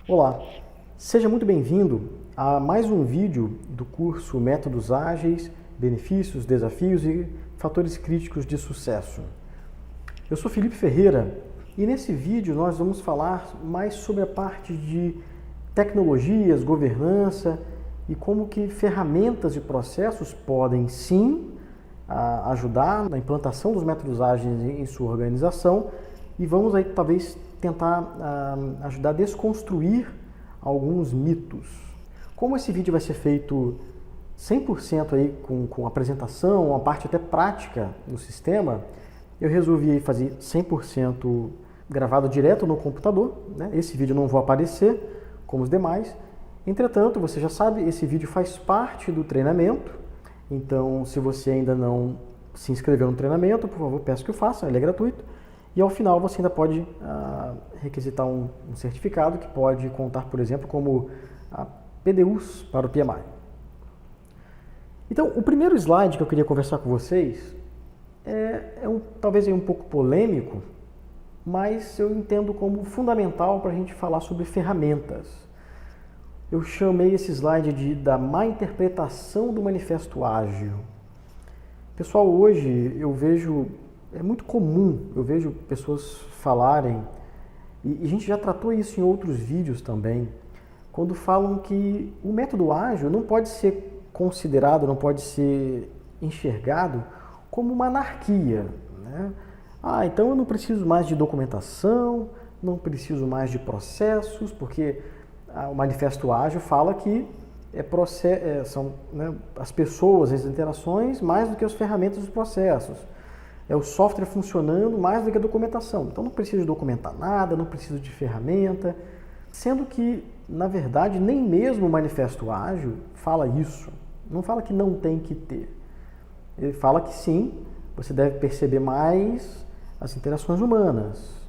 Olá, seja muito bem-vindo a mais um vídeo do curso Métodos Ágeis, Benefícios, Desafios e Fatores Críticos de Sucesso. Eu sou Felipe Ferreira e nesse vídeo nós vamos falar mais sobre a parte de tecnologias, governança e como que ferramentas e processos podem sim ajudar na implantação dos métodos ágeis em sua organização e vamos aí talvez tentar ajudar a desconstruir alguns mitos. Como esse vídeo vai ser feito 100% aí com apresentação, uma parte até prática do sistema, eu resolvi fazer 100% gravado direto no computador, né? Esse vídeo não vai aparecer como os demais. Entretanto, você já sabe, esse vídeo faz parte do treinamento, então se você ainda não se inscreveu no treinamento, por favor, peço que o faça, ele é gratuito. E ao final você ainda pode requisitar um certificado que pode contar, por exemplo, como PDUs para o PMI. Então, o primeiro slide que eu queria conversar com vocês talvez um pouco polêmico, mas eu entendo como fundamental para a gente falar sobre ferramentas. Eu chamei esse slide da má interpretação do manifesto ágil. Pessoal, hoje eu vejo, é muito comum, eu vejo pessoas falarem, e a gente já tratou isso em outros vídeos também, quando falam que o método ágil não pode ser considerado, não pode ser enxergado como uma anarquia, né? Então eu não preciso mais de documentação, não preciso mais de processos, porque o manifesto ágil fala que são, né, as pessoas, as interações, mais do que as ferramentas dos processos. É o software funcionando mais do que a documentação. Então não preciso documentar nada, não preciso de ferramenta, sendo que, na verdade, nem mesmo o manifesto ágil fala isso. Não fala que não tem que ter. Ele fala que sim, você deve perceber mais as interações humanas.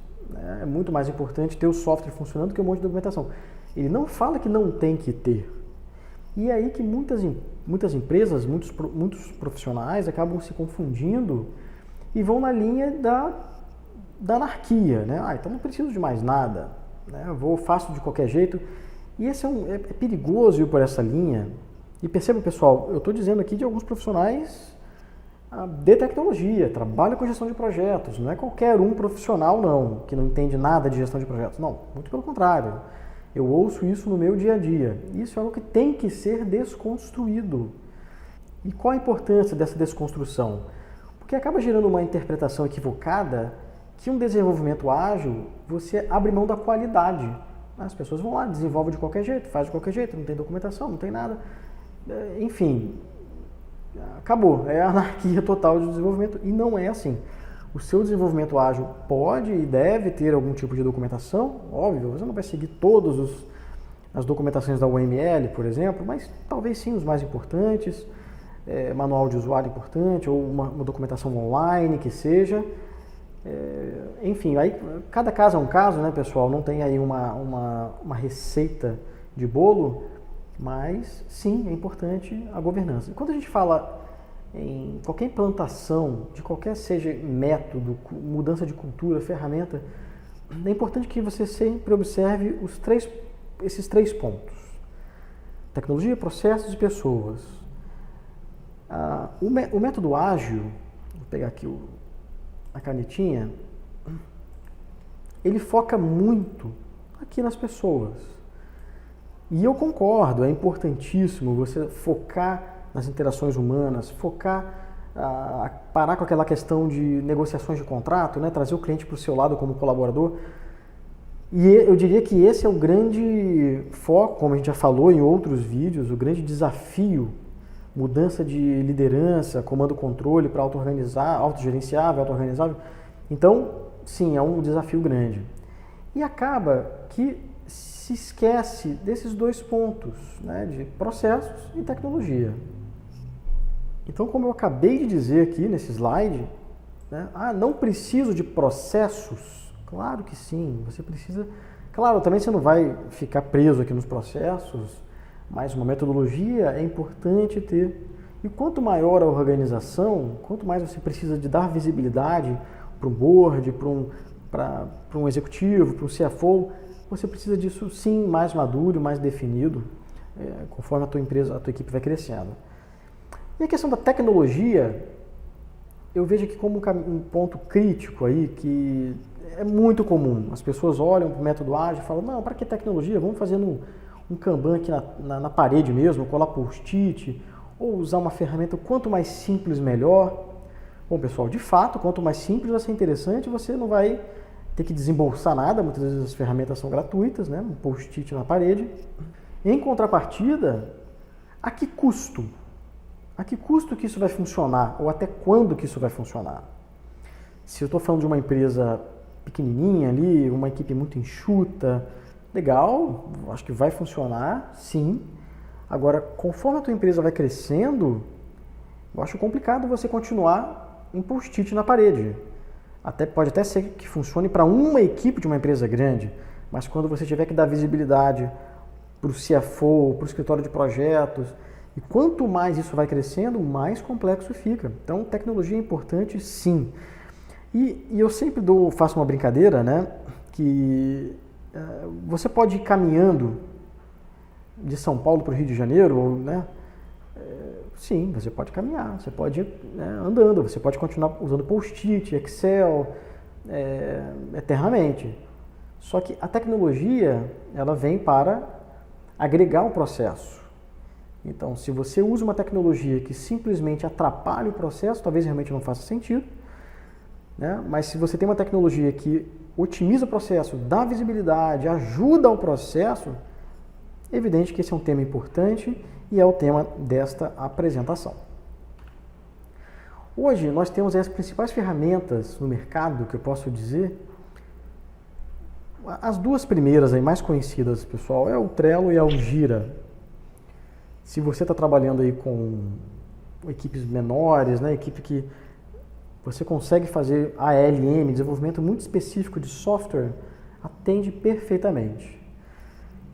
É muito mais importante ter o software funcionando do que um monte de documentação. Ele não fala que não tem que ter. E é aí que muitas empresas, muitos profissionais acabam se confundindo e vão na linha da anarquia, né? Então não preciso de mais nada, né? Faço de qualquer jeito. E esse é perigoso ir por essa linha. E perceba, pessoal, eu estou dizendo aqui de alguns profissionais de tecnologia, trabalham com gestão de projetos. Não é qualquer um profissional, não, que não entende nada de gestão de projetos. Não, muito pelo contrário. Eu ouço isso no meu dia a dia. Isso é algo que tem que ser desconstruído. E qual a importância dessa desconstrução? Porque acaba gerando uma interpretação equivocada que um desenvolvimento ágil, você abre mão da qualidade. As pessoas vão lá, desenvolvem de qualquer jeito, faz de qualquer jeito, não tem documentação, não tem nada. Enfim, acabou. É a anarquia total de desenvolvimento e não é assim. O seu desenvolvimento ágil pode e deve ter algum tipo de documentação, óbvio, você não vai seguir todas as documentações da UML, por exemplo, mas talvez sim os mais importantes, manual de usuário importante, ou uma documentação online que seja. Enfim, aí cada caso é um caso, né, pessoal? Não tem aí uma receita de bolo, mas sim, é importante a governança. Quando a gente fala em qualquer implantação, de qualquer seja método, mudança de cultura, ferramenta, é importante que você sempre observe esses três pontos: tecnologia, processos e pessoas. O método ágil, vou pegar aqui a canetinha, ele foca muito aqui nas pessoas. E eu concordo, é importantíssimo você focar nas interações humanas, parar com aquela questão de negociações de contrato, né? Trazer o cliente para o seu lado como colaborador. E eu diria que esse é o grande foco, como a gente já falou em outros vídeos, o grande desafio, mudança de liderança, comando-controle para auto-organizar, autogerenciável, auto-organizável. Então, sim, é um desafio grande. E acaba que se esquece desses dois pontos, né, de processos e tecnologia. Então, como eu acabei de dizer aqui nesse slide, né, não preciso de processos? Claro que sim, você precisa. Claro, também você não vai ficar preso aqui nos processos, mas uma metodologia é importante ter. E quanto maior a organização, quanto mais você precisa de dar visibilidade para um board, para um executivo, para um CFO, você precisa disso sim mais maduro, mais definido, conforme a tua empresa, a tua equipe vai crescendo. E a questão da tecnologia, eu vejo aqui como um ponto crítico aí, que é muito comum. As pessoas olham para o método ágil e falam, não, para que tecnologia? Vamos fazer um Kanban aqui na parede mesmo, colar post-it, ou usar uma ferramenta quanto mais simples, melhor. Bom, pessoal, de fato, quanto mais simples vai ser interessante, você não vai ter que desembolsar nada, muitas vezes as ferramentas são gratuitas, né? Um post-it na parede. Em contrapartida, a que custo? A que custo que isso vai funcionar? Ou até quando que isso vai funcionar? Se eu estou falando de uma empresa pequenininha ali, uma equipe muito enxuta, legal, acho que vai funcionar, sim. Agora, conforme a tua empresa vai crescendo, eu acho complicado você continuar em post-it na parede. Pode até ser que funcione para uma equipe de uma empresa grande, mas quando você tiver que dar visibilidade para o CFO, para o escritório de projetos, e quanto mais isso vai crescendo, mais complexo fica. Então, tecnologia é importante, sim. E eu sempre faço uma brincadeira, né, que você pode ir caminhando de São Paulo para o Rio de Janeiro, né? Sim, você pode caminhar, você pode ir, né, andando, você pode continuar usando post-it, Excel, eternamente. Só que a tecnologia, ela vem para agregar o processo. Então, se você usa uma tecnologia que simplesmente atrapalha o processo, talvez realmente não faça sentido, né? Mas se você tem uma tecnologia que otimiza o processo, dá visibilidade, ajuda ao processo, é evidente que esse é um tema importante e é o tema desta apresentação. Hoje nós temos as principais ferramentas no mercado, que eu posso dizer. As duas primeiras aí mais conhecidas, pessoal, é o Trello e a Gira. Se você está trabalhando aí com equipes menores, né, equipe que você consegue fazer ALM, desenvolvimento muito específico de software, atende perfeitamente.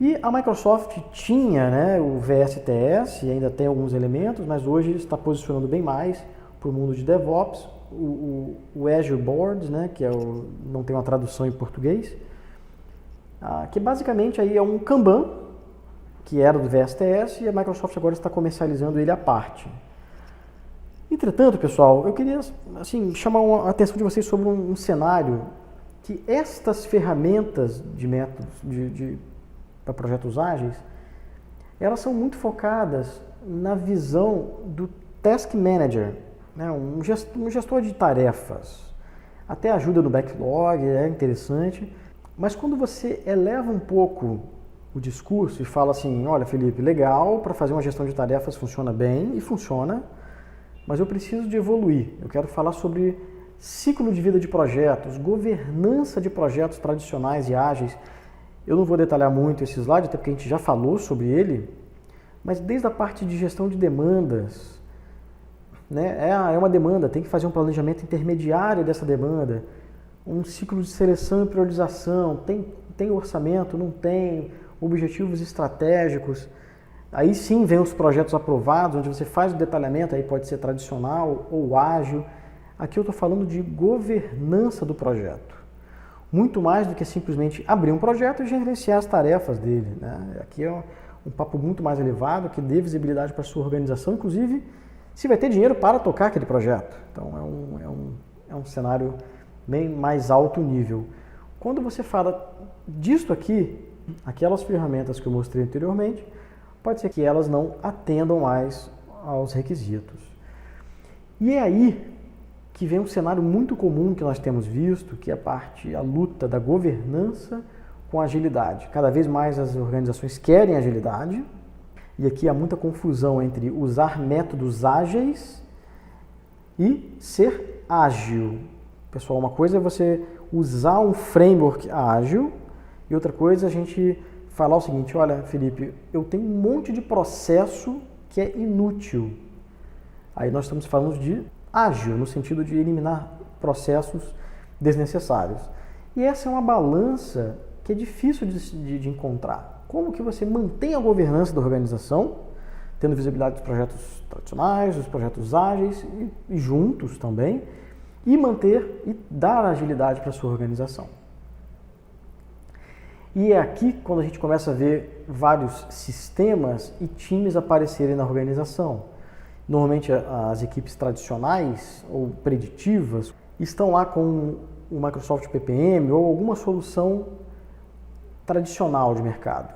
E a Microsoft tinha, né, o VSTS, e ainda tem alguns elementos, mas hoje está posicionando bem mais para o mundo de DevOps, o Azure Boards, né, que não tem uma tradução em português, que basicamente aí é um Kanban, que era do VSTS, e a Microsoft agora está comercializando ele à parte. Entretanto, pessoal, eu queria chamar a atenção de vocês sobre um cenário que estas ferramentas de métodos para projetos ágeis, elas são muito focadas na visão do Task Manager, né? um gestor de tarefas. Até ajuda no backlog, é interessante, mas quando você eleva um pouco o discurso e fala assim, olha, Felipe, legal, para fazer uma gestão de tarefas funciona bem, e funciona, mas eu preciso de evoluir. Eu quero falar sobre ciclo de vida de projetos, governança de projetos tradicionais e ágeis. Eu não vou detalhar muito esse slide, até porque a gente já falou sobre ele, mas desde a parte de gestão de demandas, né? É uma demanda, tem que fazer um planejamento intermediário dessa demanda, um ciclo de seleção e priorização, tem orçamento, não tem, objetivos estratégicos. Aí sim vem os projetos aprovados, onde você faz o detalhamento, aí pode ser tradicional ou ágil. Aqui eu estou falando de governança do projeto. Muito mais do que simplesmente abrir um projeto e gerenciar as tarefas dele, né? Aqui é um papo muito mais elevado, que dê visibilidade para a sua organização, inclusive se vai ter dinheiro para tocar aquele projeto. Então é um cenário bem mais alto nível. Quando você fala disto aqui, aquelas ferramentas que eu mostrei anteriormente, pode ser que elas não atendam mais aos requisitos. E é aí que vem um cenário muito comum que nós temos visto, que é a luta da governança com a agilidade. Cada vez mais as organizações querem agilidade, e aqui há muita confusão entre usar métodos ágeis e ser ágil. Pessoal, uma coisa é você usar um framework ágil, e outra coisa é a gente falar o seguinte, olha, Felipe, eu tenho um monte de processo que é inútil. Aí nós estamos falando de ágil, no sentido de eliminar processos desnecessários. E essa é uma balança que é difícil de encontrar. Como que você mantém a governança da organização, tendo visibilidade dos projetos tradicionais, dos projetos ágeis e juntos também, e manter e dar agilidade para a sua organização. E é aqui quando a gente começa a ver vários sistemas e times aparecerem na organização. Normalmente as equipes tradicionais ou preditivas estão lá com o Microsoft PPM ou alguma solução tradicional de mercado.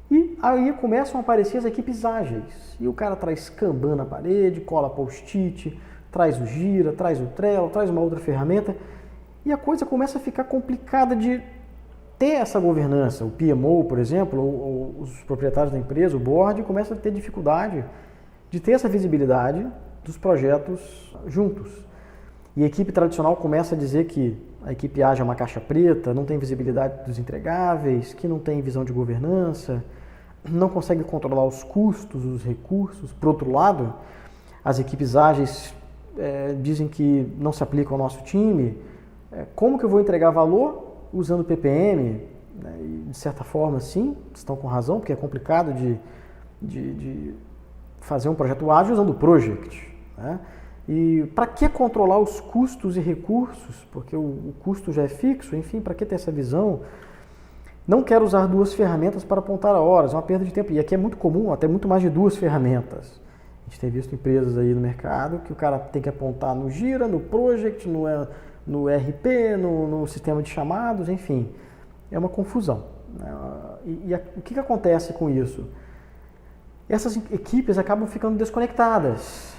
E aí começam a aparecer as equipes ágeis. E o cara traz Kanban na parede, cola post-it, traz o Gira, traz o Trello, traz uma outra ferramenta. E a coisa começa a ficar complicada de ter essa governança. O PMO, por exemplo, ou os proprietários da empresa, o board, começa a ter dificuldade de ter essa visibilidade dos projetos juntos. E a equipe tradicional começa a dizer que a equipe ágil é uma caixa preta, não tem visibilidade dos entregáveis, que não tem visão de governança, não consegue controlar os custos, os recursos. Por outro lado, as equipes ágeis dizem que não se aplicam ao nosso time. Como que eu vou entregar valor usando PPM? E de certa forma, sim, estão com razão, porque é complicado de fazer um projeto ágil usando o Project, né? E para que controlar os custos e recursos? Porque o custo já é fixo, enfim, para que ter essa visão? Não quero usar duas ferramentas para apontar horas, é uma perda de tempo. E aqui é muito comum, até muito mais de duas ferramentas. A gente tem visto empresas aí no mercado que o cara tem que apontar no Gira, no Project, no RP, no sistema de chamados, enfim. É uma confusão. E o que acontece com isso? Essas equipes acabam ficando desconectadas.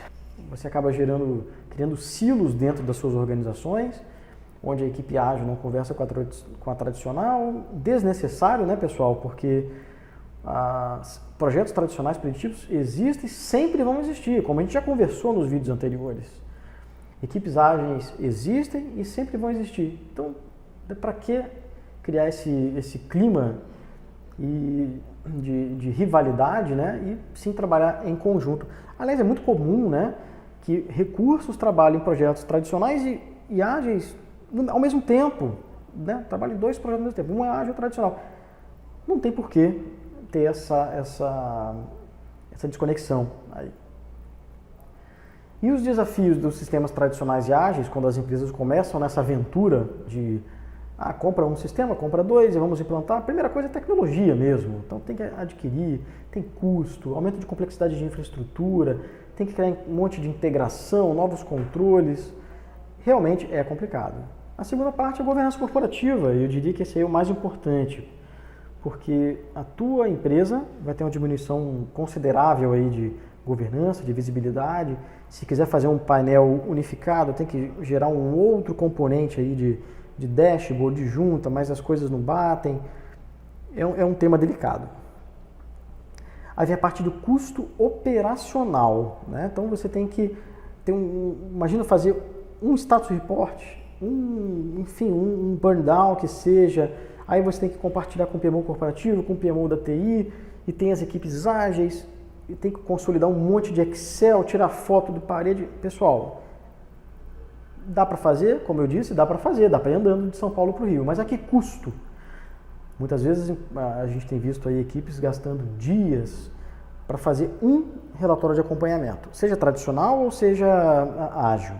Você acaba criando silos dentro das suas organizações, onde a equipe ágil não conversa com a tradicional. Desnecessário, né, pessoal? Porque projetos tradicionais preditivos existem e sempre vão existir, como a gente já conversou nos vídeos anteriores. Equipes ágeis existem e sempre vão existir. Então, para que criar esse clima de rivalidade, né? E sim trabalhar em conjunto? Aliás, é muito comum, né, que recursos trabalhem em projetos tradicionais e ágeis ao mesmo tempo, né? Trabalhem em dois projetos ao mesmo tempo, um é ágil e tradicional. Não tem por que ter essa desconexão aí. E os desafios dos sistemas tradicionais e ágeis, quando as empresas começam nessa aventura de compra um sistema, compra dois e vamos implantar, a primeira coisa é tecnologia mesmo. Então tem que adquirir, tem custo, aumento de complexidade de infraestrutura, tem que criar um monte de integração, novos controles. Realmente é complicado. A segunda parte é a governança corporativa, e eu diria que esse aí é o mais importante, porque a tua empresa vai ter uma diminuição considerável aí de governança, de visibilidade. Se quiser fazer um painel unificado, tem que gerar um outro componente aí de dashboard, de junta, mas as coisas não batem. É um tema delicado. Aí vem a parte do custo operacional, né? Então você tem que ter imagina fazer um status report, um burn down que seja, aí você tem que compartilhar com o PMO corporativo, com o PMO da TI, e tem as equipes ágeis, e tem que consolidar um monte de Excel, tirar foto de parede. Pessoal, dá para fazer, como eu disse, dá para ir andando de São Paulo para o Rio, mas a que custo? Muitas vezes a gente tem visto aí equipes gastando dias para fazer um relatório de acompanhamento, seja tradicional ou seja ágil.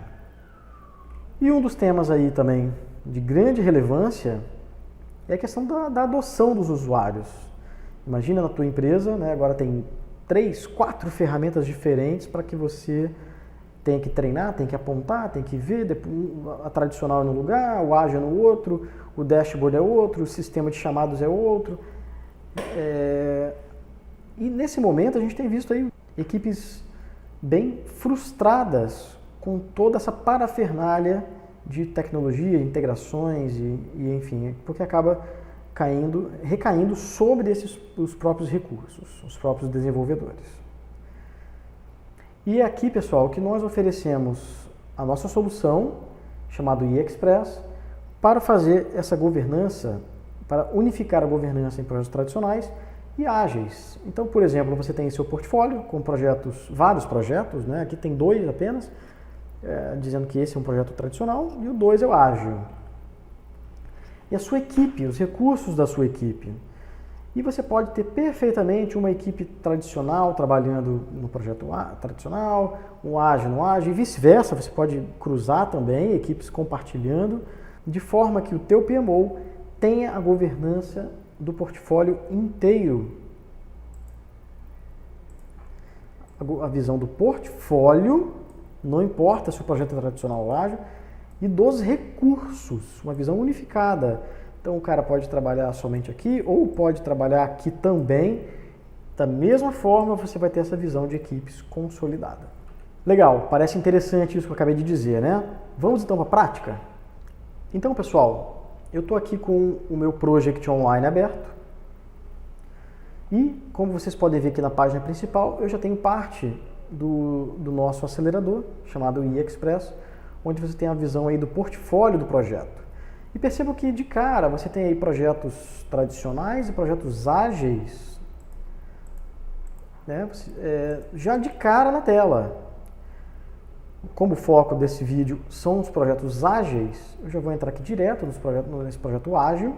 E um dos temas aí também de grande relevância é a questão da adoção dos usuários. Imagina na tua empresa, né, agora tem 3, 4 ferramentas diferentes para que você tenha que treinar, tem que apontar, tem que ver, a tradicional é no lugar, o ágil é no outro, o dashboard é outro, o sistema de chamados é outro. E nesse momento a gente tem visto aí equipes bem frustradas com toda essa parafernália de tecnologia, integrações e enfim, porque acaba recaindo sobre os próprios recursos, os próprios desenvolvedores. E é aqui, pessoal, que nós oferecemos a nossa solução, chamada eExpress, para fazer essa governança, para unificar a governança em projetos tradicionais e ágeis. Então, por exemplo, você tem seu portfólio com vários projetos, né? Aqui tem 2 apenas, dizendo que esse é um projeto tradicional e o 2 é o ágil. E a sua equipe, os recursos da sua equipe. E você pode ter perfeitamente uma equipe tradicional trabalhando no projeto tradicional, um ágil no ágil, e vice-versa. Você pode cruzar também, equipes compartilhando, de forma que o teu PMO tenha a governança do portfólio inteiro. A visão do portfólio, não importa se o projeto é tradicional ou ágil, e dos recursos, uma visão unificada. Então o cara pode trabalhar somente aqui ou pode trabalhar aqui também. Da mesma forma, você vai ter essa visão de equipes consolidada. Legal, parece interessante isso que eu acabei de dizer, né? Vamos então para a prática? Então, pessoal, eu estou aqui com o meu Project Online aberto. E, como vocês podem ver aqui na página principal, eu já tenho parte do nosso acelerador, chamado eExpress, onde você tem a visão aí do portfólio do projeto. E perceba que, de cara, você tem aí projetos tradicionais e projetos ágeis, né? Já de cara na tela. Como o foco desse vídeo são os projetos ágeis, eu já vou entrar aqui direto nesse projeto ágil.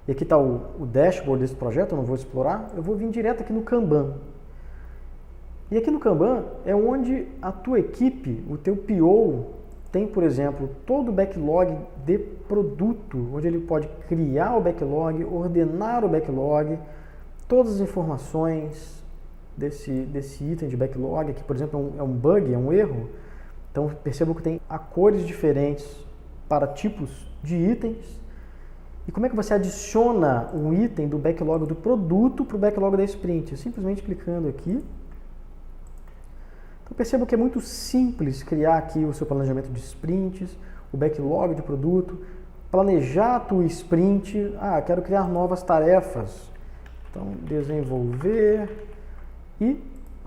E aqui está o dashboard desse projeto, eu não vou explorar. Eu vou vir direto aqui no Kanban. E aqui no Kanban é onde a tua equipe, o teu PO, tem, por exemplo, todo o backlog de produto, onde ele pode criar o backlog, ordenar o backlog, todas as informações desse item de backlog. Aqui, por exemplo, é um bug, é um erro. Então, perceba que tem cores diferentes para tipos de itens. E como é que você adiciona um item do backlog do produto para o backlog da sprint? Simplesmente clicando aqui. Então perceba que é muito simples criar aqui o seu planejamento de sprints, o backlog de produto, planejar a tua sprint. Quero criar novas tarefas. Então, desenvolver e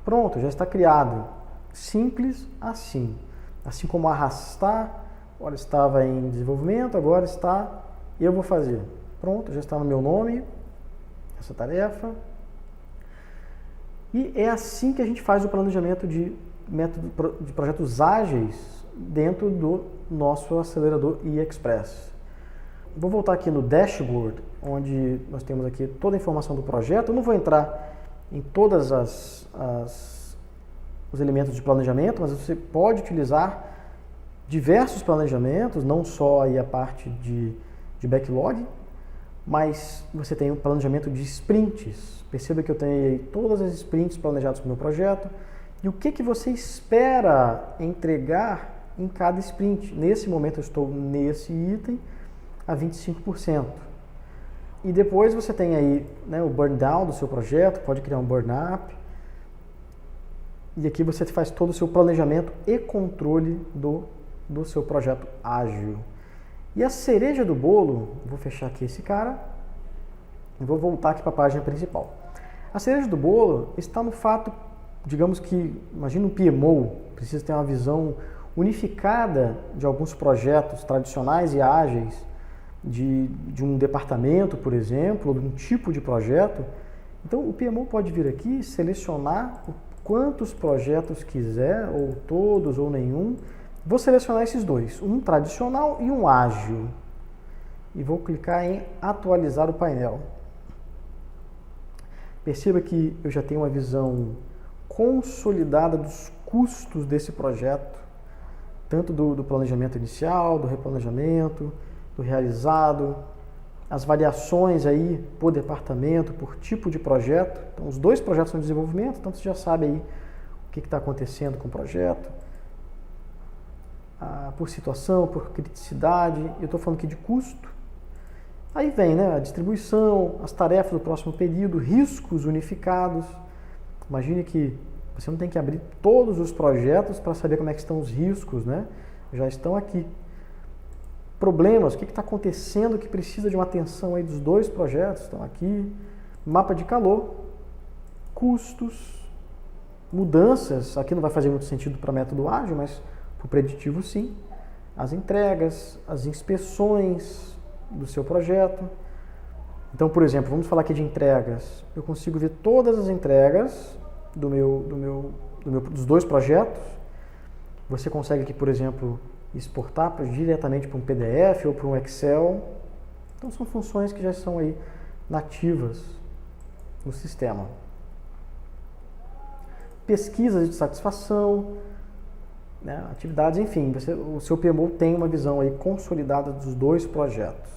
pronto, já está criado. Simples assim. Assim como arrastar, agora estava em desenvolvimento, agora está... Eu vou fazer. Pronto, já está no meu nome, essa tarefa. E é assim que a gente faz o planejamento de projetos ágeis dentro do nosso acelerador eExpress. Vou voltar aqui no dashboard, onde nós temos aqui toda a informação do projeto. Eu não vou entrar em todas os elementos de planejamento, mas você pode utilizar diversos planejamentos, não só aí a parte de backlog, mas você tem um planejamento de sprints. Perceba que eu tenho aí todas as sprints planejadas para o meu projeto e o que você espera entregar em cada sprint. Nesse momento eu estou nesse item a 25%. E depois você tem aí, né, o burn down do seu projeto, pode criar um burn up. E aqui você faz todo o seu planejamento e controle do seu projeto ágil. E a cereja do bolo, vou fechar aqui esse cara e vou voltar aqui para a página principal. A cereja do bolo está no fato, digamos que, imagina um PMO, precisa ter uma visão unificada de alguns projetos tradicionais e ágeis, de um departamento, por exemplo, ou de um tipo de projeto. Então o PMO pode vir aqui, selecionar quantos projetos quiser, ou todos, ou nenhum. Vou selecionar esses dois, um tradicional e um ágil. E vou clicar em atualizar o painel. Perceba que eu já tenho uma visão consolidada dos custos desse projeto, tanto do planejamento inicial, do replanejamento, do realizado, as variações aí por departamento, por tipo de projeto. Então, os dois projetos são de desenvolvimento, então você já sabe aí o que está acontecendo com o projeto. Por situação, por criticidade, eu estou falando aqui de custo. Aí vem, né, a distribuição, as tarefas do próximo período, riscos unificados. Imagine que você não tem que abrir todos os projetos para saber como é que estão os riscos, né? Já estão aqui. Problemas, o que está acontecendo que precisa de uma atenção aí dos dois projetos, estão aqui. Mapa de calor, custos, mudanças, aqui não vai fazer muito sentido para método ágil, mas o preditivo sim, as entregas, as inspeções do seu projeto. Então, por exemplo, vamos falar aqui de entregas. Eu consigo ver todas as entregas dos dois projetos. Você consegue aqui, por exemplo, exportar diretamente para um PDF ou para um Excel. Então são funções que já são aí nativas no sistema. Pesquisas de satisfação, né, atividades, enfim, o seu PMO tem uma visão aí consolidada dos dois projetos.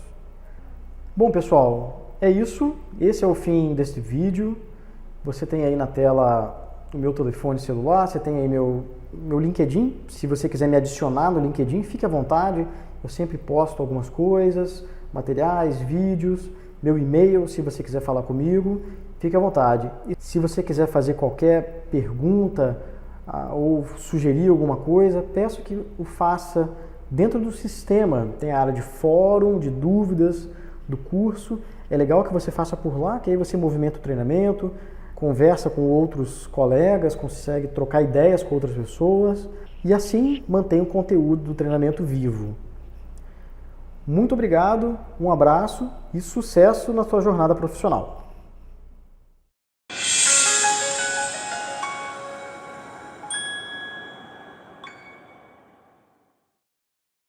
Bom, pessoal, é isso. Esse é o fim deste vídeo. Você tem aí na tela o meu telefone celular, você tem aí meu LinkedIn. Se você quiser me adicionar no LinkedIn, fique à vontade. Eu sempre posto algumas coisas, materiais, vídeos, meu e-mail, se você quiser falar comigo, fique à vontade. E se você quiser fazer qualquer pergunta ou sugerir alguma coisa, peço que o faça dentro do sistema. Tem a área de fórum, de dúvidas do curso. É legal que você faça por lá, que aí você movimenta o treinamento, conversa com outros colegas, consegue trocar ideias com outras pessoas e assim mantém o conteúdo do treinamento vivo. Muito obrigado, um abraço e sucesso na sua jornada profissional.